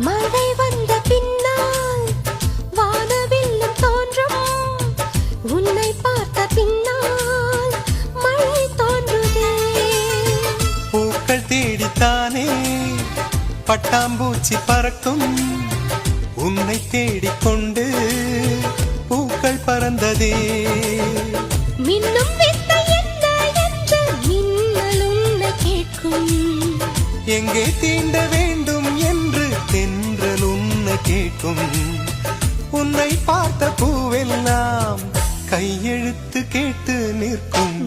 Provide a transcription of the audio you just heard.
மழை வந்த பின்னால் வானவில்லும் தோன்றும், உன்னை பார்த்த பின்னால் மழை தோன்றுதே. பூக்கள் தேடித்தானே பட்டாம்பூச்சி பறக்கும், உன்னை தேடிக்கொண்டு பூக்கள் பறந்ததே. மின்னும் வித்தை என்ன என்று மின்னல் உன்னை கேட்கும், எங்கே தீண்ட வேண்டும் என்று தென்றல் உன்னை கேட்கும். உன்னை பார்த்த பூவெல்லாம் கையெழுத்து கேட்டு நிற்கும்.